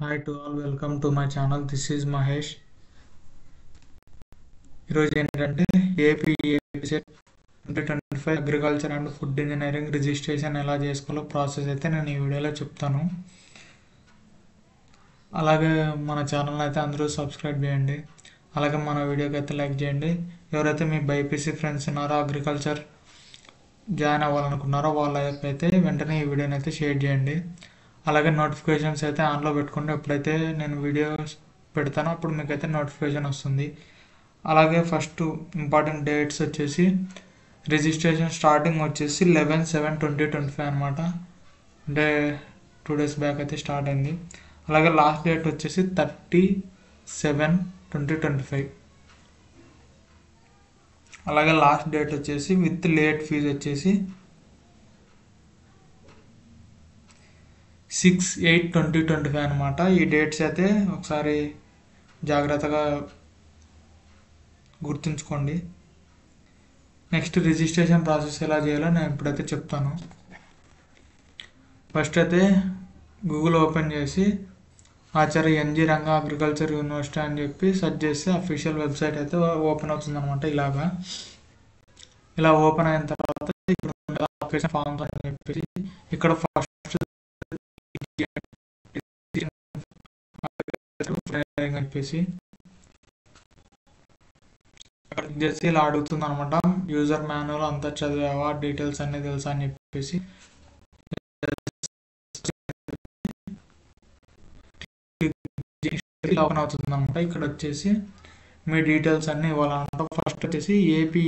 Hi to all, welcome to my channel. This is Mahesh. ఈరోజు ఏంటంటే APSET 2025 agriculture and food engineering registration ఎలా చేసుకోవాలో process అయితే నేను ఈ వీడియోలో చెప్తాను. అలాగే మన ఛానల్ అయితే అందరూ సబ్స్క్రైబ్ చేయండి. అలాగే మన వీడియోకి అయితే లైక్ చేయండి. ఎవరైతే మీ బైపీసీ ఫ్రెండ్స్ ఉన్నారో అగ్రికల్చర్ జాయిన్ అవ్వాలనుకున్నారో వాళ్ళకైతే వెంటనే ఈ వీడియోని అయితే షేర్ చేయండి. అలాగే నోటిఫికేషన్స్ అయితే ఆన్లో పెట్టుకోండి. ఎప్పుడైతే నేను వీడియోస్ పెడతానో అప్పుడు మీకైతే నోటిఫికేషన్ వస్తుంది. అలాగే ఫస్ట్ ఇంపార్టెంట్ డేట్స్ వచ్చేసి రిజిస్ట్రేషన్ స్టార్టింగ్ వచ్చేసి 11/7/2025 అనమాట. అంటే 2 days బ్యాక్ అయితే స్టార్ట్ అయింది. అలాగే లాస్ట్ డేట్ వచ్చేసి 30/7/2025. అలాగే లాస్ట్ డేట్ వచ్చేసి విత్ లేట్ ఫీజు వచ్చేసి 6/8/2025 అనమాట. ఈ డేట్స్ అయితే ఒకసారి జాగ్రత్తగా గుర్తుంచుకోండి. నెక్స్ట్ రిజిస్ట్రేషన్ ప్రాసెస్ ఎలా చేయాలో నేను ఇప్పుడైతే చెప్తాను. ఫస్ట్ అయితే గూగుల్ ఓపెన్ చేసి ఆచార్య ఎన్జి రంగా అగ్రికల్చర్ యూనివర్సిటీ అని చెప్పి సెర్చ్ చేస్తే అఫీషియల్ వెబ్సైట్ అయితే ఓపెన్ అవుతుంది అనమాట. ఇలా ఓపెన్ అయిన తర్వాత ఇక్కడ అప్లికేషన్ ఫామ్స్ అని చెప్పేసి ఇక్కడ ఫస్ట్ అని చెప్పేసి అక్కడ చేసి ఇలా అడుగుతుంది అనమాట. యూజర్ మాన్యువల్ అంతా చదివావా, డీటెయిల్స్ అన్నీ తెలుసా అని చెప్పేసి ఓపెన్ అవుతుంది అనమాట. ఇక్కడ వచ్చేసి మీ డీటెయిల్స్ అన్నీ ఇవ్వాలన్నమాట. ఫస్ట్ వచ్చేసి ఏపీ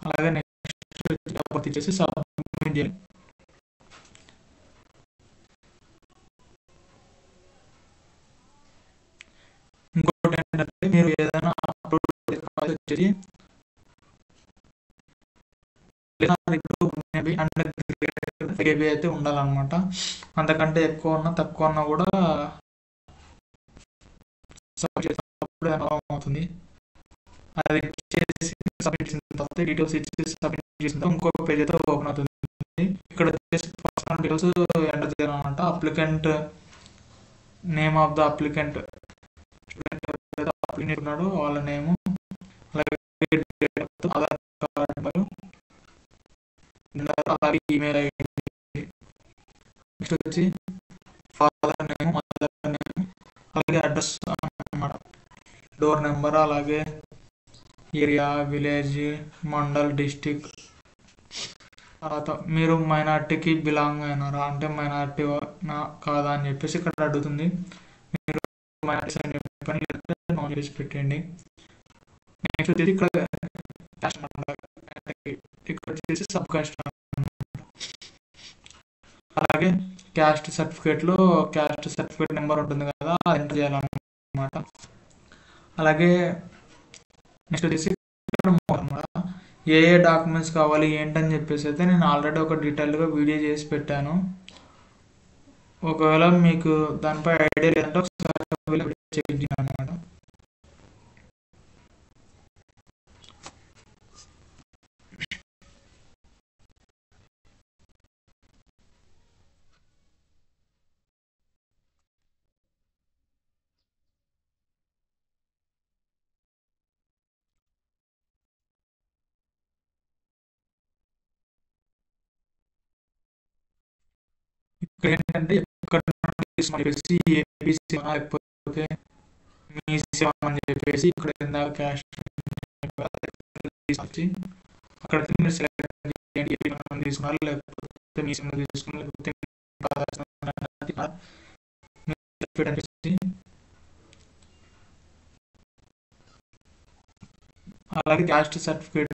అలాగే నెక్స్ట్ వచ్చేసి సబ్మిట్ చేయాలి. ఇంకోటి ఏంటంటే మీరు ఏదైనా అప్లోడ్ వచ్చేసి కేబీ అయితే ఉండాలన్నమాట. అంతకంటే ఎక్కువ ఉన్నా తక్కువ ఉన్నా కూడా సబ్మిట్ చేసినప్పుడు అవుతుంది. అది చేసి సబ్మిట్ చేసిన తర్వాత డీటెయిల్స్ ఇచ్చి సబ్మిట్ చేసిన ఇంకో పేజ్ అయితే ఓపెన్ అవుతుంది. ఇక్కడ వచ్చేసి పర్సనల్ డీటెయిల్స్ ఎంటర్ చేయాలన్నమాట. Applicant name of the applicant ఉన్నాడు వాళ్ళ నేము, అలాగే ఆధార్ కార్డ్ నెంబరు, అలాగే ఈమెయిల్ ఐడి, నెక్స్ట్ వచ్చి ఫాదర్ నేమ్, మదర్ నేమ్, అలాగే అడ్రస్ అన్నమాట, డోర్ నెంబర్, అలాగే ఏరియా, విలేజ్, మండల్, డిస్టిక్. తర్వాత మీరు మైనార్టీకి బిలాంగ్ అయినారా అంటే మైనార్టీ కాదా అని చెప్పేసి ఇక్కడ అడుగుతుంది. మీరు మైనార్టీస్ అని చెప్పని నోట్ చేసి పెట్టండి. నెక్స్ట్ వచ్చేసి ఇక్కడ వచ్చేసి సబ్ కాస్ట్, అలాగే క్యాస్ట్ సర్టిఫికేట్లో క్యాస్ట్ సర్టిఫికేట్ నెంబర్ ఉంటుంది కదా, అది ఎంటర్ చేయాలన్నమాట. అలాగే నెక్స్ట్ వచ్చేసి అనమాట ఏ డాక్యుమెంట్స్ కావాలి ఏంటని చెప్పేసి అయితే నేను ఆల్రెడీ ఒక డీటెయిల్గా వీడియో చేసి పెట్టాను. ఒకవేళ మీకు దానిపై ఐడియా లేదంటే ఒకసారి చెక్ చేయండి అనమాట. ఇక్కడ ఏంటంటే ఎక్కడ చెప్పేసి ఏపీసీ లేకపోతే మీ సేవ అని చెప్పేసి ఇక్కడ ఇందాక క్యాష్ అక్కడ మీరు సెలెక్ట్ చేయండి తీసుకున్నారు లేకపోతే మీ సిమ్ తీసుకున్నారు లేకపోతే అలాగే క్యాస్ట్ సర్టిఫికేట్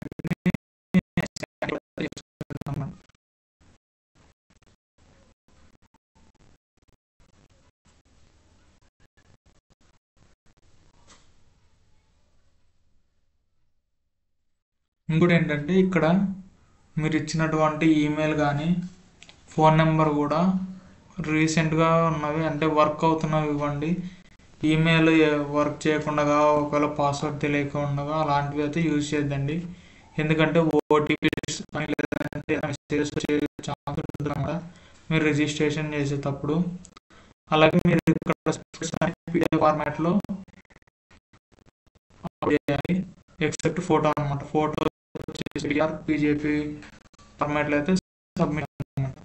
ఇంకోటి ఏంటంటే ఇక్కడ మీరు ఇచ్చినటువంటి ఈమెయిల్ కానీ ఫోన్ నెంబర్ కూడా రీసెంట్గా ఉన్నవి అంటే వర్క్ అవుతున్నవి ఇవ్వండి. ఈమెయిల్ వర్క్ చేయకుండా ఒకవేళ పాస్వర్డ్ తెలియకుండా అలాంటివి అయితే యూజ్ చేయొద్దండి. ఎందుకంటే ఓటీపీస్ లేదంటే మెసేజెస్ వచ్చే ఛాన్స్ ఉంటుంది అన్నమాట మీరు రిజిస్ట్రేషన్ చేసేటప్పుడు. అలాగే మీరు ఇక్కడ పీడిఎఫ్ ఫార్మాట్లో అప్లోడ్ చేయాలి, ఎక్సెప్ట్ ఫోటో అనమాట. ఫోటో వచ్చేసి పీజేపీ ఫార్మాట్లో అయితే సబ్మిట్ అనమాట.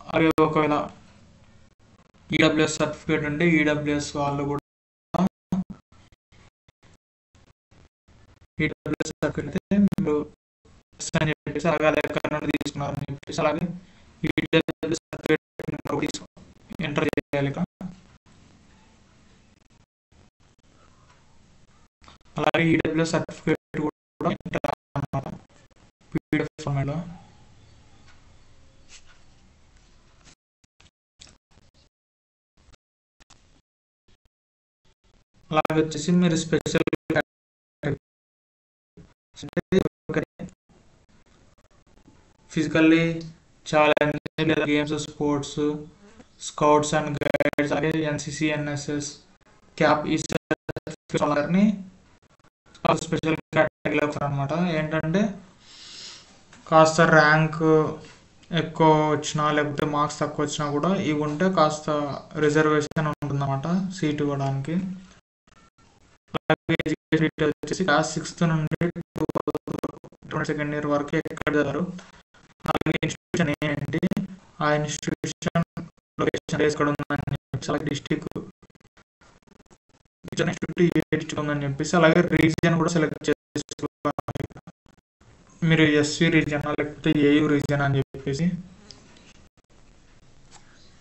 అలాగే ఒకవేళ ఈడబ్ల్యూఎస్ సర్టిఫికేట్ ఉంటే ఈడబ్ల్యూఎస్ వాళ్ళు కూడా ఈడబ్ల్యూఎస్ సర్టిఫికేట్ అయితే మీరు అని చెప్పేసి అలాగే అది ఎక్కడ నుండి తీసుకున్నారని చెప్పేసి అలాగే ఈడబ్ల్యూఎస్ సర్టిఫికేట్ ఎంటర్ చేయాలి ఇక్కడ. అలాగే ఈడబ్ల్యూఎస్ సర్టిఫికేట్ కూడా ఎంటర్ అన్నమాట పీడిఎఫ్ ఫార్మాట్లో. అలాగే వచ్చేసి మీరు స్పెషల్ ఫిజికల్లీ ఛాలెంజ్ లేదా games, sports, scouts and guides, అలాగే ఎన్సిసి, ఎన్ఎస్ఎస్, క్యాప్ ఈ సర్టిఫికేట్ని స్పెషల్ కేటగిరీలో అనమాట. ఏంటంటే కాస్త ర్యాంక్ ఎక్కువ వచ్చినా లేకపోతే మార్క్స్ తక్కువ వచ్చినా కూడా ఇవి ఉంటే కాస్త రిజర్వేషన్ ఉంటుందన్నమాట సీట్ ఇవ్వడానికి. అలాగే ఎడ్యుకేషన్ వచ్చేసి క్లాస్ 6th నుండి 2nd ఇయర్ వరకు ఎక్కడ చదివారు, అలాగే ఇన్స్టిట్యూషన్ ఏంటి, ఆ ఇన్స్టిట్యూషన్ లొకేషన్ ఎక్కడ ఉందని చెప్పేసి, అలాగే డిస్టిక్ డిస్టిక్ ఉందని చెప్పేసి, అలాగే రీజియన్ కూడా సెలెక్ట్ చేసుకోవాలి. మీరు ఎస్వి రీజియన్ లేకపోతే ఏయూ రీజియన్ అని చెప్పేసి.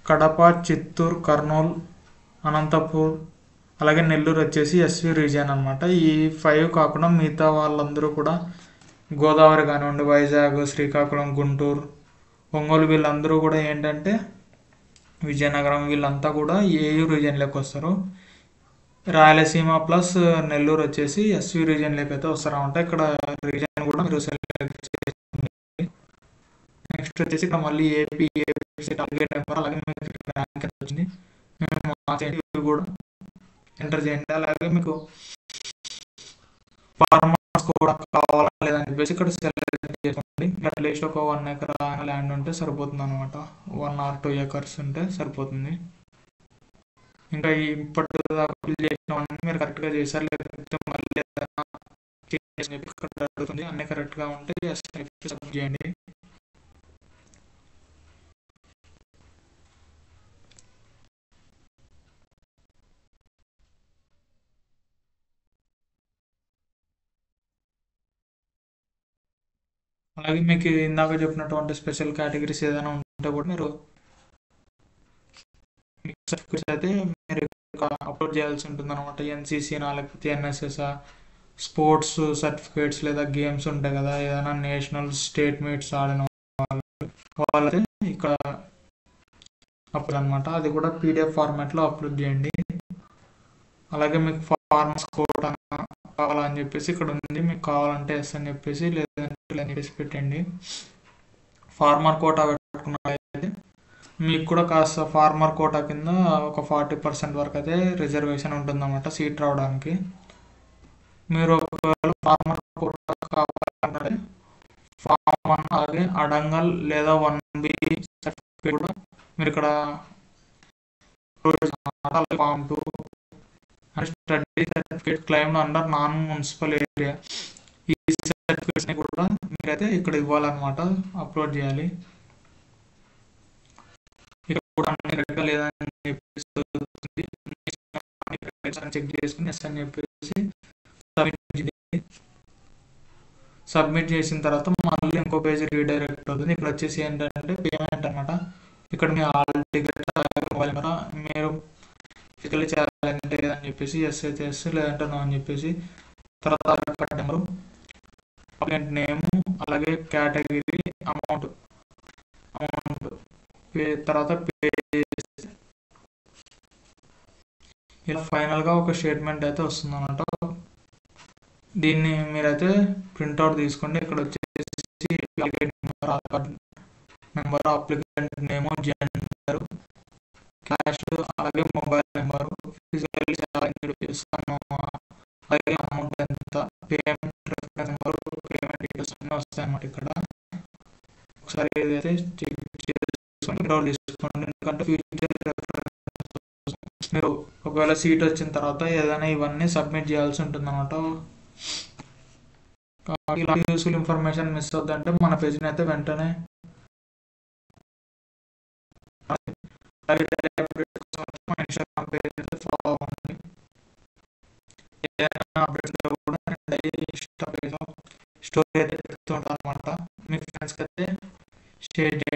కడప, చిత్తూరు, కర్నూలు, అనంతపూర్, అలాగే నెల్లూరు వచ్చేసి ఎస్వి రీజియన్ అనమాట. ఈ 5 కాకుండా మిగతా వాళ్ళందరూ కూడా గోదావరి కానివ్వండి, వైజాగ్, శ్రీకాకుళం, గుంటూరు, ఒంగోలు వీళ్ళందరూ కూడా ఏంటంటే విజయనగరం వీళ్ళంతా కూడా ఏయూ రీజియన్లోకి వస్తారు. రాయలసీమ ప్లస్ నెల్లూరు వచ్చేసి ఎస్వి రీజియన్లోకి అయితే వస్తారన్నమాట. ఇక్కడ రీజియన్ కూడా మీరు సెలెక్ట్ చేసుకోండి. నెక్స్ట్ వచ్చేసి ఇక్కడ మళ్ళీ ఏపీ టార్గెట్ నెంబర్ అలాగే మీకు ర్యాంక్ ఎంత వచ్చింది ఇవి కూడా ఎంటర్ చేయండి. అలాగే మీకు ఫార్మర్స్ కూడా కావాలా లేదని చెప్పేసి ఇక్కడ సెలెక్ట్ చేసుకోండి. అట్లీస్ట్ ఒక 1 ఎకర్ ల్యాండ్ ఉంటే సరిపోతుంది అనమాట. 1 or 2 acres ఉంటే సరిపోతుంది. ఇంకా ఇప్పటిదాకా ఫిల్ చేసినవన్నీ మీరు కరెక్ట్గా చేశారు లేకపోతే మళ్ళీ ఏదైనా చేంజ్ ఇక్కడ అడుగుతుంది. అన్నీ కరెక్ట్గా ఉంటే సబ్మిట్ చేయండి. అలాగే మీకు ఇందాక చెప్పినటువంటి స్పెషల్ కేటగిరీస్ ఏదైనా ఉంటే కూడా మీరు సర్టిఫికేట్స్ అయితే మీరు అప్లోడ్ చేయాల్సి ఉంటుంది అనమాట. ఎన్సీసీనా లేకపోతే ఎన్ఎస్ఎస్, స్పోర్ట్స్ సర్టిఫికేట్స్ లేదా గేమ్స్ ఉంటాయి కదా, ఏదైనా నేషనల్ స్టేట్ మీట్స్ ఆడిన వాళ్ళైతే ఇక్కడ అప్లోడ్ అనమాట. అది కూడా పీడిఎఫ్ ఫార్మాట్లో అప్లోడ్ చేయండి. అలాగే మీకు ఫార్మర్స్ కోడ్ కావాలని చెప్పేసి ఇక్కడ ఉంది. మీకు కావాలంటే ఎస్ అని చెప్పేసి లేదంటే అని చెప్పేసి పెట్టండి. ఫార్మర్ కోటా పెట్టుకున్నట్లయితే మీకు కూడా కాస్త ఫార్మర్ కోటా కింద ఒక 40% వరకు అయితే రిజర్వేషన్ ఉంటుందన్నమాట సీట్ రావడానికి. మీరు ఒకవేళ ఫార్మర్ కోటా కావాలంటే ఫార్మ్ 1 అలాగే అడంగల్ లేదా 1B సర్టిఫికేట్ కూడా మీరు ఇక్కడ form 2 study certificate claimed under non municipal area ఈ సర్టిఫికేట్స్ని కూడా మీరైతే ఇక్కడ ఇవ్వాలన్నమాట, అప్లోడ్ చేయాలి. ఇక్కడ కూడా అన్ని కరెక్ట్గా లేదని చెప్పేసి చెక్ చేసుకుని ఎస్ అని చెప్పేసి సబ్మిట్ చేసిన తర్వాత మళ్ళీ ఇంకో పేజ్ రీడైరెక్ట్ అవుతుంది. ఇక్కడ వచ్చేసి ఏంటంటే పేమెంట్ అనమాట. ఇక్కడ me all ticket mobile number మీరు ఫిజికల్లీ చేయాలంటే అని చెప్పేసి ఎస్ అయితే ఎస్ లేదంటే నో అని చెప్పేసి, తర్వాత కార్డ్ నెంబరు, అప్లికెంట్ నేము, అలాగే కేటగిరీ, అమౌంట్ తర్వాత పే ఇలా ఫైనల్గా ఒక స్టేట్మెంట్ అయితే వస్తుంది అన్నమాట. దీన్ని మీరైతే ప్రింట్అవుట్ తీసుకోండి. ఇక్కడ వచ్చేసి ఆధార్ కార్డ్ నెంబర్, అప్లికెంట్ నేము, జెండర్, క్యాష్, అలాగే మొబైల్ నెంబరు, ఫిజికల్ చేస్తాను, అలాగే అమౌంట్ ఎంత, payment reference number, payment details అన్నీ వస్తాయి అన్నమాట. ఇక్కడ ఒకసారి ఏదైతే చెక్ చేసుకొని ప్రింట్అవుట్ తీసుకోండి. ఎందుకంటే ఫ్యూచర్ మీరు ఒకవేళ సీట్ వచ్చిన తర్వాత ఏదైనా ఇవన్నీ సబ్మిట్ చేయాల్సి ఉంటుంది అనమాట. ఇలాంటి యూస్ఫుల్ ఇన్ఫర్మేషన్ మిస్ అవుతుందంటే మన పేజ్ని అయితే వెంటనే మన ఇన్స్టాగ్రామ్ పేజ్ అయితే ఫాలో అవ్వండి. ఏదైనా అప్డేట్స్ కూడా డైలీ ఇన్స్టా పేజ్లో స్టోరీ అయితే పెడుతూ ఉంటాను అనమాట. మీ ఫ్రెండ్స్కి అయితే షేర్ చేయండి.